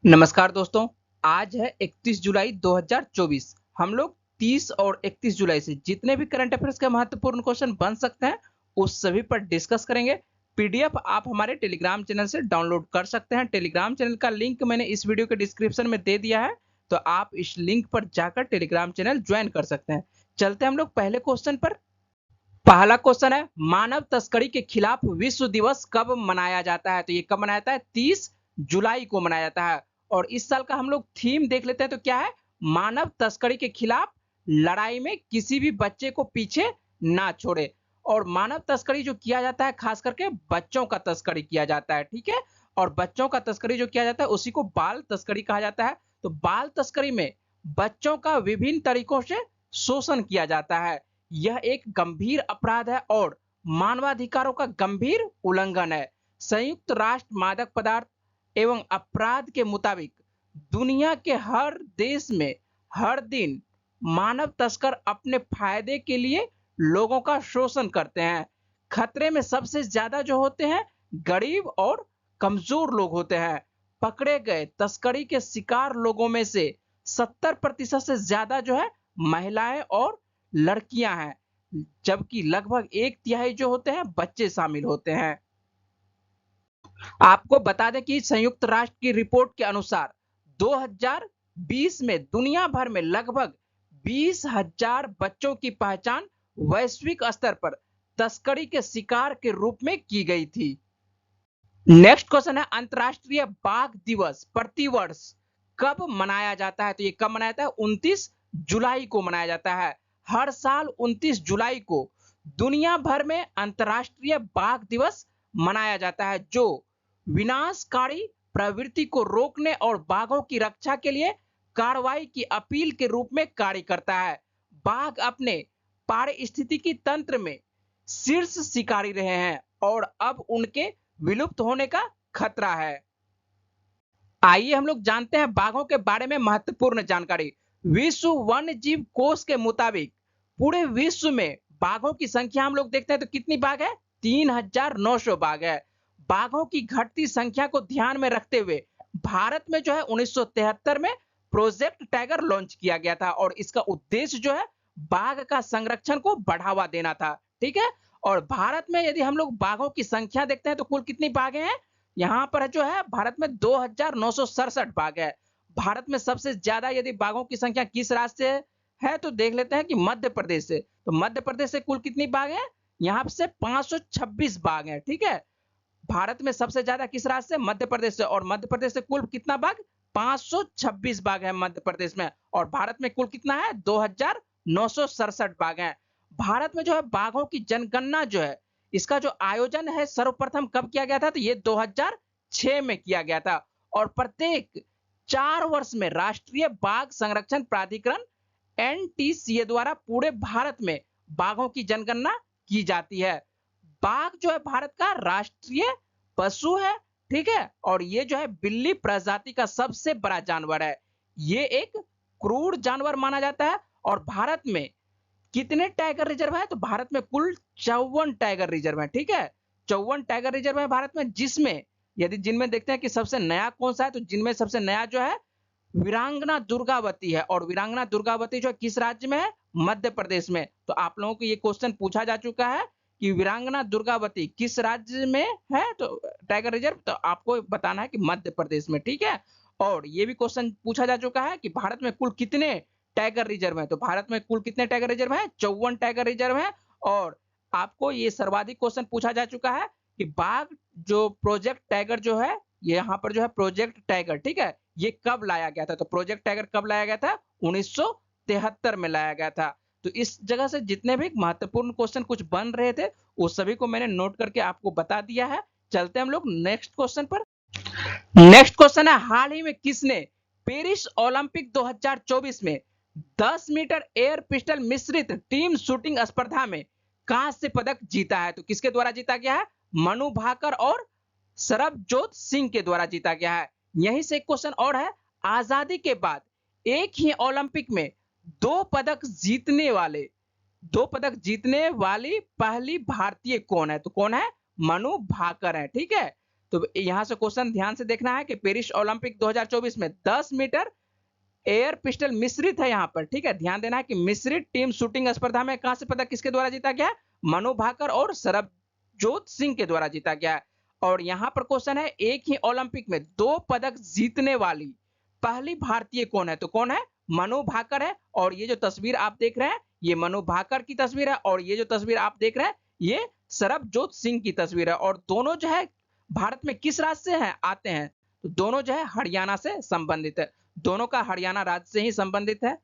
नमस्कार दोस्तों। आज है 31 जुलाई 2024। हम लोग 30 और 31 जुलाई से जितने भी करंट अफेयर्स के महत्वपूर्ण क्वेश्चन बन सकते हैं उस सभी पर डिस्कस करेंगे। पीडीएफ आप हमारे टेलीग्राम चैनल से डाउनलोड कर सकते हैं। टेलीग्राम चैनल का लिंक मैंने इस वीडियो के डिस्क्रिप्शन में दे दिया है, तो आप इस लिंक पर जाकर टेलीग्राम चैनल ज्वाइन कर सकते हैं। चलते हैं हम लोग पहले क्वेश्चन पर। पहला क्वेश्चन है, मानव तस्करी के खिलाफ विश्व दिवस कब मनाया जाता है? तो ये कब मनाया जाता है? 30 जुलाई को मनाया जाता है। और इस साल का हम लोग थीम देख लेते हैं, तो क्या है? मानव तस्करी के खिलाफ लड़ाई में किसी भी बच्चे को पीछे ना छोड़े। और मानव तस्करी जो किया जाता है खास करके बच्चों का तस्करी किया जाता है, ठीक है। और बच्चों का तस्करी जो किया जाता है उसी को बाल तस्करी कहा जाता है। तो बाल तस्करी में बच्चों का विभिन्न तरीकों से शोषण किया जाता है। यह एक गंभीर अपराध है और मानवाधिकारों का गंभीर उल्लंघन है। संयुक्त राष्ट्र मादक पदार्थ एवं अपराध के मुताबिक दुनिया के हर देश में हर दिन मानव तस्कर अपने फायदे के लिए लोगों का शोषण करते हैं। खतरे में सबसे ज्यादा जो होते हैं गरीब और कमजोर लोग होते हैं। पकड़े गए तस्करी के शिकार लोगों में से 70% से ज्यादा जो है महिलाएं और लड़कियां हैं, जबकि लगभग एक तिहाई जो होते हैं बच्चे शामिल होते हैं। आपको बता दें कि संयुक्त राष्ट्र की रिपोर्ट के अनुसार 2020 में दुनिया भर में लगभग 20,000 बच्चों की पहचान वैश्विक स्तर पर तस्करी के शिकार के रूप में की गई थी। नेक्स्ट क्वेश्चन है, अंतरराष्ट्रीय बाघ दिवस प्रतिवर्ष कब मनाया जाता है? तो ये कब मनाया जाता है? 29 जुलाई को मनाया जाता है। हर साल 29 जुलाई को दुनिया भर में अंतरराष्ट्रीय बाघ दिवस मनाया जाता है, जो विनाशकारी प्रवृत्ति को रोकने और बाघों की रक्षा के लिए कार्रवाई की अपील के रूप में कार्य करता है। बाघ अपने पारिस्थितिकी तंत्र में शीर्ष शिकारी रहे हैं और अब उनके विलुप्त होने का खतरा है। आइए हम लोग जानते हैं बाघों के बारे में महत्वपूर्ण जानकारी। विश्व वन्य जीव कोष के मुताबिक पूरे विश्व में बाघों की संख्या हम लोग देखते हैं तो कितनी बाघ है? 3,900 बाघ है। बाघों की घटती संख्या को ध्यान में रखते हुए भारत में जो है 1973 में प्रोजेक्ट टाइगर लॉन्च किया गया था और इसका उद्देश्य जो है बाघ का संरक्षण को बढ़ावा देना था, ठीक है। और भारत में यदि हम लोग बाघों की संख्या देखते हैं तो कुल कितनी बाघ हैं? यहाँ पर जो है भारत में 2,967 बाघ है। भारत में सबसे ज्यादा यदि बाघों की संख्या किस राज्य से है तो देख लेते हैं कि मध्य प्रदेश से। तो मध्य प्रदेश से कुल कितनी बाघ है? यहाँ से 526 बाघ है, ठीक है। भारत में सबसे ज्यादा किस राज्य से? मध्य प्रदेश से। और मध्य प्रदेश से कुल कितना बाघ? 526 बाघ है मध्य प्रदेश में। और भारत में कुल कितना है? 2,967 बाघ है। भारत में जो है बाघों की जनगणना जो है इसका जो आयोजन है सर्वप्रथम कब किया गया था? तो ये 2006 में किया गया था। और प्रत्येक 4 वर्ष में राष्ट्रीय बाघ संरक्षण प्राधिकरण एनटीसीए द्वारा पूरे भारत में बाघों की जनगणना की जाती है। बाघ जो है भारत का राष्ट्रीय पशु है, ठीक है। और ये जो है बिल्ली प्रजाति का सबसे बड़ा जानवर है। ये एक क्रूर जानवर माना जाता है। और भारत में कितने टाइगर रिजर्व है? तो भारत में कुल 54 टाइगर रिजर्व है, ठीक है। 54 टाइगर रिजर्व है भारत में, जिसमें यदि जिनमें देखते हैं कि सबसे नया कौन सा है तो जिनमें सबसे नया जो है वीरांगना दुर्गावती है। और वीरांगना दुर्गावती जो है किस राज्य में है? मध्य प्रदेश में। तो आप लोगों को ये क्वेश्चन पूछा जा चुका है कि वीरांगना दुर्गावती किस राज्य में है तो टाइगर रिजर्व, तो आपको बताना है कि मध्य प्रदेश में, ठीक है। और ये भी क्वेश्चन पूछा जा चुका है कि भारत में कुल कितने टाइगर रिजर्व है? तो भारत में कुल कितने टाइगर रिजर्व है? 54 टाइगर रिजर्व है। और आपको ये सर्वाधिक क्वेश्चन पूछा जा चुका है कि बाघ जो प्रोजेक्ट टाइगर जो है यहाँ पर जो है प्रोजेक्ट टाइगर, ठीक है, ये कब लाया गया था? तो प्रोजेक्ट टाइगर कब लाया गया था? 1973 में लाया गया था। तो इस जगह से जितने भी महत्वपूर्ण क्वेश्चन कुछ बन रहे थे वो सभी को मैंने नोट करके आपको बता दिया है। चलते हैं हम लोग नेक्स्ट क्वेश्चन पर। नेक्स्ट क्वेश्चन है, हाल ही में किसने पेरिस ओलंपिक 2024 में 10 मीटर एयर पिस्टल मिश्रित टीम शूटिंग स्पर्धा में कांस्य पदक जीता है? तो किसके द्वारा जीता गया है? मनु भाकर और सरबजोत सिंह के द्वारा जीता गया है। यहीं से एक क्वेश्चन और है, आजादी के बाद एक ही ओलंपिक में दो पदक जीतने वाली पहली भारतीय कौन है? तो कौन है? मनु भाकर है, ठीक है। तो यहाँ से क्वेश्चन ध्यान से देखना है कि पेरिस ओलंपिक 2024 में 10 मीटर एयर पिस्टल मिश्रित है यहाँ पर, ठीक है। ध्यान देना है कि मिश्रित टीम शूटिंग स्पर्धा में कांस्य पदक किसके द्वारा जीता गया है? मनु भाकर और सरबजोत सिंह के द्वारा जीता गया है। और यहाँ पर क्वेश्चन है, एक ही ओलंपिक में 2 पदक जीतने वाली पहली भारतीय कौन है? तो कौन है? मनु भाकर है। और ये जो तस्वीर आप देख रहे हैं, ये मनु भाकर की तस्वीर है, और ये जो तस्वीर आप देख रहे हैं, ये सरबजोत सिंह की तस्वीर है। और दोनों जो है भारत में किस राज्य से हैं आते हैं? तो दोनों जो है हरियाणा से संबंधित है, दोनों का हरियाणा राज्य से ही संबंधित है।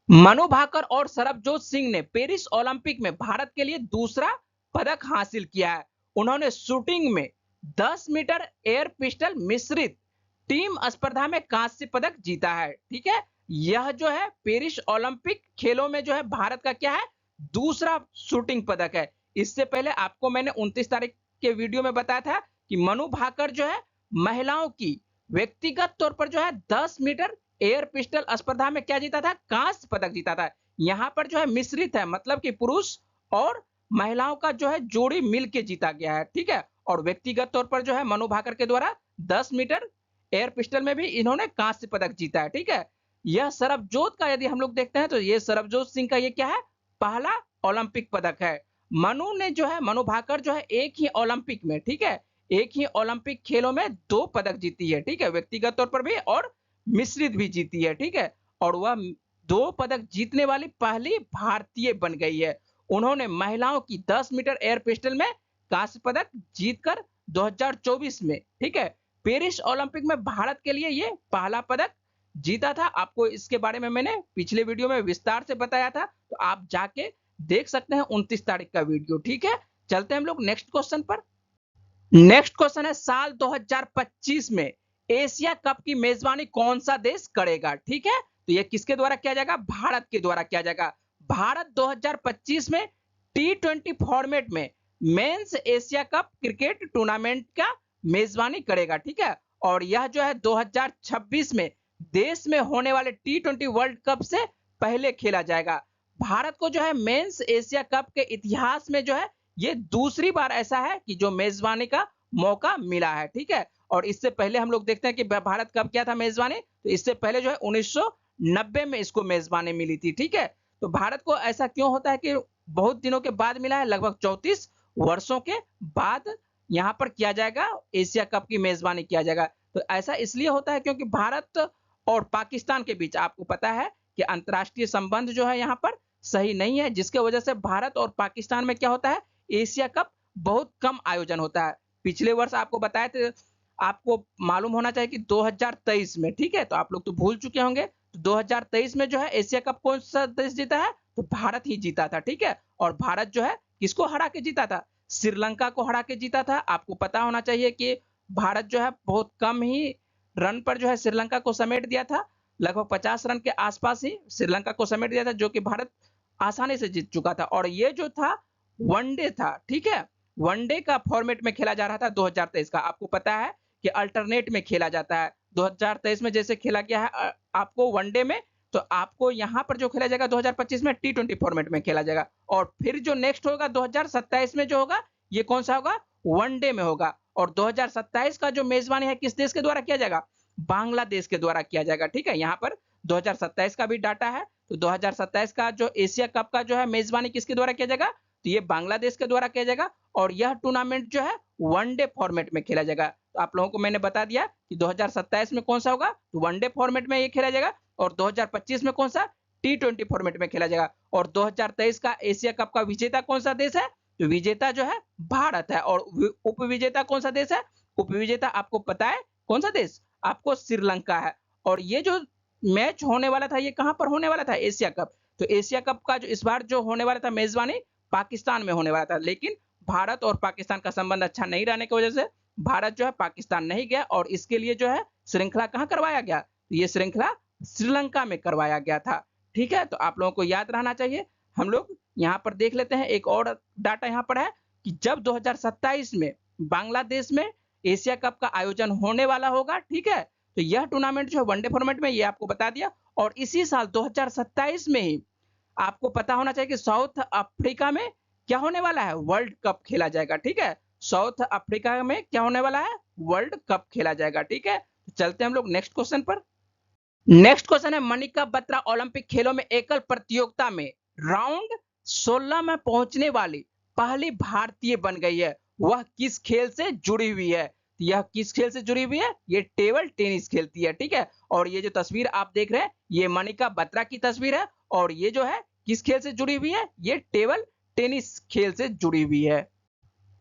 मनु भाकर और सरबजोत सिंह ने पेरिस ओलंपिक में भारत के लिए दूसरा पदक हासिल किया है। उन्होंने शूटिंग में 10 मीटर एयर पिस्टल मिश्रित टीम स्पर्धा में कांस्य पदक जीता है, ठीक है। यह जो है पेरिस ओलंपिक खेलों में जो है भारत का क्या है? दूसरा शूटिंग पदक है। इससे पहले आपको मैंने 29 तारीख के वीडियो में बताया था कि मनु भाकर जो है महिलाओं की व्यक्तिगत तौर पर जो है 10 मीटर एयर पिस्टल स्पर्धा में क्या जीता था? कांस्य पदक जीता था। यहाँ पर जो है मिश्रित है, मतलब कि पुरुष और महिलाओं का जो है जोड़ी मिलके जीता गया है, ठीक है। और व्यक्तिगत तौर पर जो है मनु भाकर के द्वारा 10 मीटर एयर पिस्टल में भी इन्होंने कांस्य पदक जीता है, ठीक है। यह सरबजोत का यदि हम लोग देखते हैं तो ये सरबजोत सिंह का ये क्या है? पहला ओलंपिक पदक है। मनु भाकर जो है एक ही ओलंपिक में, ठीक है, एक ही ओलंपिक खेलों में 2 पदक जीती है, ठीक है, व्यक्तिगत तौर पर भी और मिश्रित भी जीती है, ठीक है। और वह 2 पदक जीतने वाली पहली भारतीय बन गई है। उन्होंने महिलाओं की 10 मीटर एयर पिस्टल में कांस्य पदक जीतकर 2024 में, ठीक है, पेरिस ओलंपिक में भारत के लिए ये पहला पदक जीता था। आपको इसके बारे में मैंने पिछले वीडियो में विस्तार से बताया था, तो आप जाके देख सकते हैं 29 तारीख का वीडियो, ठीक है। चलते हैं हम लोग नेक्स्ट क्वेश्चन पर। नेक्स्ट क्वेश्चन है, साल 2025 में एशिया कप की मेजबानी कौन सा देश करेगा? ठीक है, तो ये किसके द्वारा किया जाएगा? भारत के द्वारा किया जाएगा। भारत 2025 में T20 फॉर्मेट में men's Asia Cup cricket tournament का मेजबानी करेगा, ठीक है। और यह जो है 2026 में देश में होने वाले T20 वर्ल्ड कप से पहले खेला जाएगा। भारत को जो है मेंस एशिया कप के इतिहास में जो है ये दूसरी बार ऐसा है कि जो मेजबानी का मौका मिला है, ठीक है। और इससे पहले हम लोग देखते हैं कि भारत कब किया था मेजबानी, तो इससे पहले जो है 1990 में इसको मेजबानी मिली थी, ठीक है। तो भारत को ऐसा क्यों होता है कि बहुत दिनों के बाद मिला है? लगभग 34 वर्षों के बाद यहां पर किया जाएगा, एशिया कप की मेजबानी किया जाएगा। तो ऐसा इसलिए होता है क्योंकि भारत और पाकिस्तान के बीच आपको पता है कि अंतरराष्ट्रीय संबंध जो है यहाँ पर सही नहीं है, जिसके वजह से भारत और पाकिस्तान में क्या होता है, एशिया कप बहुत कम आयोजन होता है। पिछले वर्ष आपको बताए थे, आपको मालूम होना चाहिए कि 2023 में, ठीक है, तो आप लोग तो भूल चुके होंगे, तो 2023 में जो है एशिया कप कौन सा देश जीता है? तो भारत ही जीता था, ठीक है। और भारत जो है किसको हरा के जीता था? श्रीलंका को हरा के जीता था। आपको पता होना चाहिए कि भारत जो है बहुत कम ही रन पर जो है श्रीलंका को समेट दिया था, लगभग 50 रन के आसपास ही श्रीलंका को समेट दिया था, जो कि भारत आसानी से जीत चुका था। और ये जो था वनडे था, ठीक है, वनडे का फॉर्मेट में खेला जा रहा था 2023 का। आपको पता है कि अल्टरनेट में खेला जाता है। 2023 में जैसे खेला गया है आपको वनडे में, तो आपको यहां पर जो खेला जाएगा 2025 में T20 फॉर्मेट में खेला जाएगा। और फिर जो नेक्स्ट होगा 2027 में जो होगा, ये कौन सा होगा? वनडे में होगा। और 2027 का जो मेजबानी है किस देश के द्वारा किया जाएगा? बांग्लादेश के द्वारा किया जाएगा, ठीक है। यहाँ पर 2027 का भी डाटा है, तो 2027 का जो एशिया कप का जो है मेजबानी किसके द्वारा किया जाएगा? तो ये बांग्लादेश के द्वारा किया जाएगा। और यह टूर्नामेंट जो है वनडे फॉर्मेट में खेला जाएगा। तो आप लोगों को मैंने बता दिया कि 2027 में कौन सा होगा, तो वनडे फॉर्मेट में ये खेला जाएगा। और 2025 में कौन सा? T20 फॉर्मेट में खेला जाएगा। और 2023 का एशिया कप का विजेता कौन सा देश है? तो विजेता जो है भारत है। और उपविजेता कौन सा देश है? उपविजेता आपको पता है कौन सा देश? आपको श्रीलंका है। और ये जो मैच होने वाला था, ये कहां पर होने वाला था? Asia cup. तो एशिया कप का जो इस बार जो होने वाला था मेजबानी पाकिस्तान में होने वाला था, लेकिन भारत और पाकिस्तान का संबंध अच्छा नहीं रहने की वजह से भारत जो है पाकिस्तान नहीं गया, और इसके लिए जो है श्रृंखला कहां करवाया गया? तो ये श्रृंखला श्रीलंका में करवाया गया था, ठीक है। तो आप लोगों को याद रहना चाहिए। हम लोग यहाँ पर देख लेते हैं, एक और डाटा यहाँ पर है कि जब 2027 में बांग्लादेश में एशिया कप का आयोजन होने वाला होगा, ठीक है, तो यह टूर्नामेंट जो है वनडे फॉर्मेट में, ये आपको बता दिया। और इसी साल 2027 में ही आपको पता होना चाहिए कि साउथ अफ्रीका में क्या होने वाला है? वर्ल्ड कप खेला जाएगा, ठीक है। साउथ अफ्रीका में क्या होने वाला है, वर्ल्ड कप खेला जाएगा। ठीक है, तो चलते हैं हम लोग नेक्स्ट क्वेश्चन पर। नेक्स्ट क्वेश्चन है, मनिका बत्रा ओलंपिक खेलों में एकल प्रतियोगिता में राउंड 16 में पहुंचने वाली पहली भारतीय बन गई है, वह किस खेल से जुड़ी हुई है? यह किस खेल से जुड़ी हुई है? ये टेबल टेनिस खेलती है। ठीक है, और ये जो तस्वीर आप देख रहे हैं ये मनिका बत्रा की तस्वीर है, और ये जो है किस खेल से जुड़ी हुई है? ये टेबल टेनिस खेल से जुड़ी हुई है।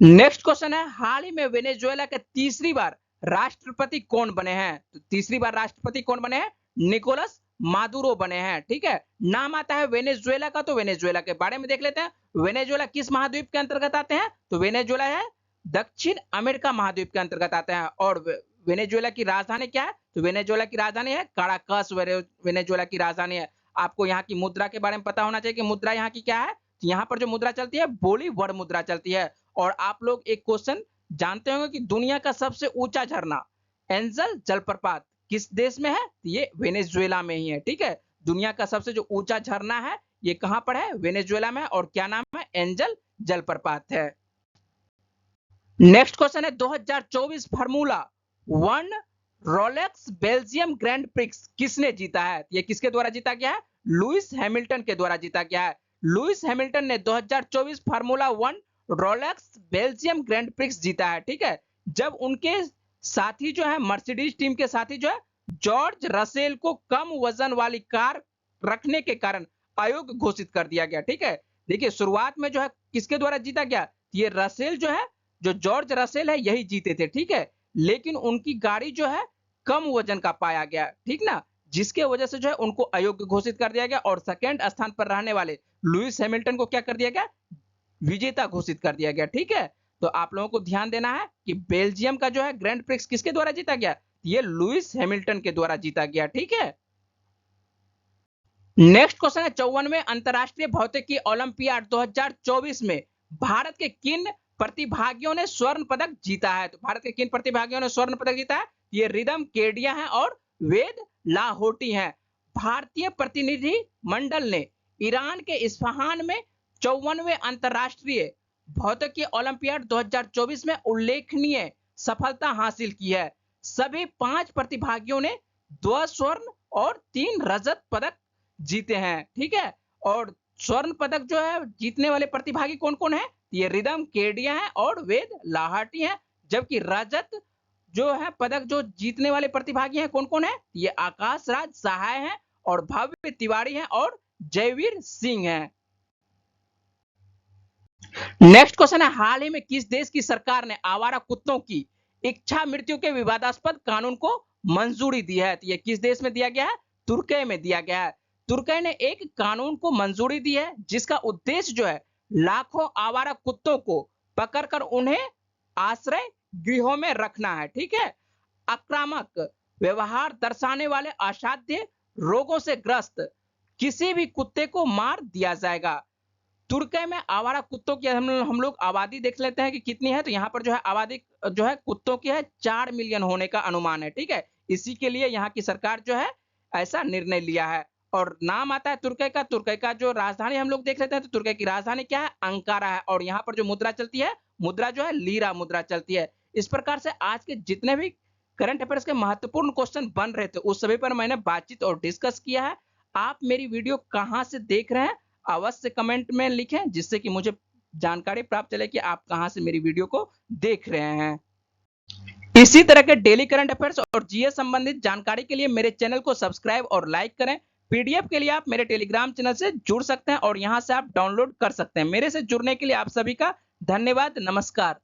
नेक्स्ट क्वेश्चन है, हाल ही में वेनेजुएला के तीसरी बार राष्ट्रपति कौन बने हैं? तो तीसरी बार राष्ट्रपति कौन बने हैं? निकोलस मादुरो बने हैं। ठीक है, नाम आता है वेनेजुएला का, तो वेनेजुएला के बारे में देख लेते हैं। वेनेजुएला किस महाद्वीप के अंतर्गत आते हैं? तो वेनेजुएला है दक्षिण अमेरिका महाद्वीप के अंतर्गत आते हैं। और वेनेजुएला की राजधानी क्या है? तो वेनेजुएला की राजधानी है काराकस, वेनेजुएला की राजधानी है। आपको यहाँ की मुद्रा के बारे में पता होना चाहिए कि मुद्रा यहाँ की क्या है। यहाँ पर जो मुद्रा चलती है बोलीवुड मुद्रा चलती है। और आप लोग एक क्वेश्चन जानते होंगे कि दुनिया का सबसे ऊंचा झरना एंजल जलप्रपात किस देश में है? ये वेनेजुएला में ही है। ठीक है, दुनिया का सबसे जो ऊंचा झरना है ये कहां पर है? वेनेजुएला में। और क्या नाम है? एंजल जलप्रपात है। नेक्स्ट क्वेश्चन है, 2024 formula 1 Rolex Belgium grand prix किसने जीता है? ये किसके द्वारा जीता गया है? लुइस हैमिल्टन के द्वारा जीता गया है। लुइस हैमिल्टन ने 2024 formula 1 Rolex Belgium grand prix जीता है। ठीक है, जब उनके साथी जो है मर्सिडीज टीम के साथी जो है जॉर्ज रसेल को कम वजन वाली कार रखने के कारण अयोग्य घोषित कर दिया गया। ठीक है, देखिए शुरुआत में जो है किसके द्वारा जीता गया? ये रसेल जो है, जो जॉर्ज रसेल है यही जीते थे। ठीक है, लेकिन उनकी गाड़ी जो है कम वजन का पाया गया। ठीक ना, जिसके वजह से जो है उनको अयोग्य घोषित कर दिया गया। और सेकंड स्थान पर रहने वाले लुइस हैमिल्टन को क्या कर दिया गया? विजेता घोषित कर दिया गया। ठीक है, तो आप लोगों को ध्यान देना है कि बेल्जियम का जो है ग्रैंड प्रिक्स किसके द्वारा जीता गया? ये लुइस हैमिल्टन के द्वारा जीता गया। ठीक है, नेक्स्ट क्वेश्चन है, 54वें अंतरराष्ट्रीय भौतिकी ओलंपियाड 2024 में भारत के किन प्रतिभागियों ने स्वर्ण पदक जीता है? तो भारत के किन प्रतिभागियों ने स्वर्ण पदक जीता है? ये रिदम केडिया है और वेद लाहोटी हैं। भारतीय प्रतिनिधि मंडल ने ईरान के इस्फहान में 54वें अंतरराष्ट्रीय भौतिकी ओलंपियाड 2024 में उल्लेखनीय सफलता हासिल की है। सभी 5 प्रतिभागियों ने 2 स्वर्ण और 3 रजत पदक जीते हैं। ठीक है, और स्वर्ण पदक जो है जीतने वाले प्रतिभागी कौन कौन है? ये रिदम केडिया है और वेद लाहाटी है। जबकि रजत जो है पदक जो जीतने वाले प्रतिभागी हैं कौन कौन है? ये आकाश राज सहाय हैं और भव्य तिवारी हैं और जयवीर सिंह हैं। नेक्स्ट क्वेश्चन है, हाल ही में किस देश की सरकार ने आवारा कुत्तों की इच्छा मृत्यु के विवादास्पद कानून को मंजूरी दी है? तो ये किस देश में दिया गया है? तुर्की में दिया गया है। तुर्की ने एक कानून को मंजूरी दी है जिसका उद्देश्य जो है लाखों आवारा कुत्तों को पकड़कर उन्हें आश्रय गृहों में रखना है। ठीक है, आक्रामक व्यवहार दर्शाने वाले असाध्य रोगों से ग्रस्त किसी भी कुत्ते को मार दिया जाएगा। तुर्की में आवारा कुत्तों की हम लोग आबादी देख लेते हैं कि कितनी है। तो यहाँ पर जो है आबादी जो है कुत्तों की है 4 मिलियन होने का अनुमान है। ठीक है, इसी के लिए यहाँ की सरकार जो है ऐसा निर्णय लिया है। और नाम आता है तुर्की का। तुर्की का जो राजधानी हम लोग देख लेते हैं, तो तुर्की की राजधानी क्या है? अंकारा है। और यहाँ पर जो मुद्रा चलती है, मुद्रा जो है लीरा मुद्रा चलती है। इस प्रकार से आज के जितने भी करंट अफेयर्स के महत्वपूर्ण क्वेश्चन बन रहे थे उस सभी पर मैंने बातचीत और डिस्कस किया है। आप मेरी वीडियो कहाँ से देख रहे हैं अवश्य कमेंट में लिखें, जिससे कि मुझे जानकारी प्राप्त चले कि आप कहां से मेरी वीडियो को देख रहे हैं। इसी तरह के डेली करंट अफेयर्स और जीएस संबंधित जानकारी के लिए मेरे चैनल को सब्सक्राइब और लाइक करें। पीडीएफ के लिए आप मेरे टेलीग्राम चैनल से जुड़ सकते हैं और यहां से आप डाउनलोड कर सकते हैं। मेरे से जुड़ने के लिए आप सभी का धन्यवाद। नमस्कार।